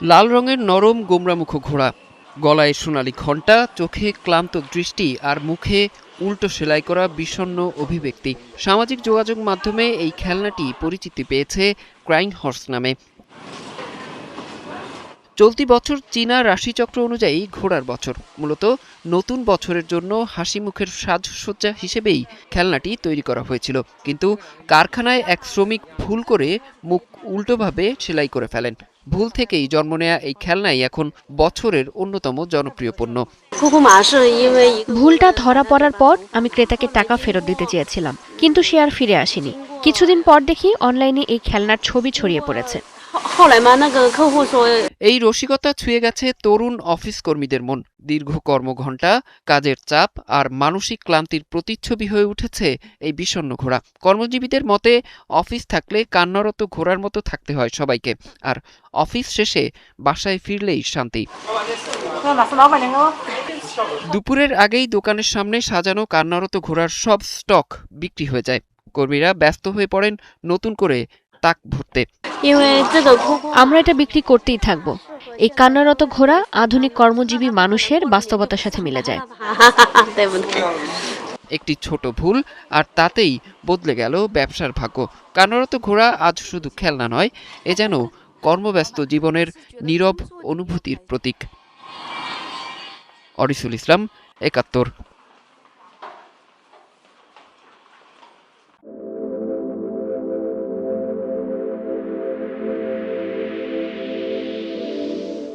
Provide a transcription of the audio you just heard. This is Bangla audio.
লাল রঙের নরম গোমরামুখ ঘোড়া, গলায় সোনালি ঘণ্টা, চোখে ক্লান্ত দৃষ্টি আর মুখে উল্টো সেলাই করা বিষণ্ণ অভিব্যক্তি। সামাজিক যোগাযোগ মাধ্যমে এই খেলনাটি পরিচিতি পেয়েছে ক্রাইং হর্স নামে। চলতি বছর চীনা রাশিচক্র অনুযায়ী ঘোড়ার বছর। মূলত নতুন বছরের জন্য হাসি মুখের সাজসজ্জা হিসেবেই খেলনাটি তৈরি করা হয়েছিল, কিন্তু কারখানায় এক শ্রমিক ভুল করে মুখ উল্টোভাবে সেলাই করে ফেলেন। ভুল থেকেই জন্ম নেয়া এই খেলনাই এখন বছরের অন্যতম জনপ্রিয় পণ্য। ভুলটা ধরা পড়ার পর আমি ক্রেতাকে টাকা ফেরত দিতে চেয়েছিলাম, কিন্তু সে আর ফিরে আসেনি। কিছুদিন পর দেখি অনলাইনে এই খেলনার ছবি ছড়িয়ে পড়েছে। এই রসিকতা ছুঁয়ে গেছে তরুণ অফিস কর্মীদের মন। দীর্ঘ কর্মঘণ্টা, কাজের চাপ আর মানসিক ক্লান্তির প্রতিচ্ছবি হয়ে উঠেছে এই বিষণ্ণ ঘোড়া। কর্মজীবীদের মতে অফিস থাকলে কান্নারত ঘোড়ার মতো থাকতে হয় সবাইকে, আর অফিস শেষে বাসায় ফিরলেই শান্তি। দুপুরের আগেই দোকানের সামনে সাজানো কান্নারত ঘোড়ার সব স্টক বিক্রি হয়ে যায়। কর্মীরা ব্যস্ত হয়ে পড়েন নতুন করে তাক ভরতে। আমরা এটা বিক্রি করতেই থাকবো। এই কান্নারত ঘোড়া আধুনিক কর্মজীবী মানুষের বাস্তবতার সাথে মিলে যায়। একটি ছোট ভুল আর তাতেই বদলে গেল ব্যবসার ভাগ্য। কান্নারত ঘোড়া আজ শুধু খেলনা নয়, এ যেন কর্মব্যস্ত জীবনের নীরব অনুভূতির প্রতীক। অরিসুল ইসলাম, ৭১।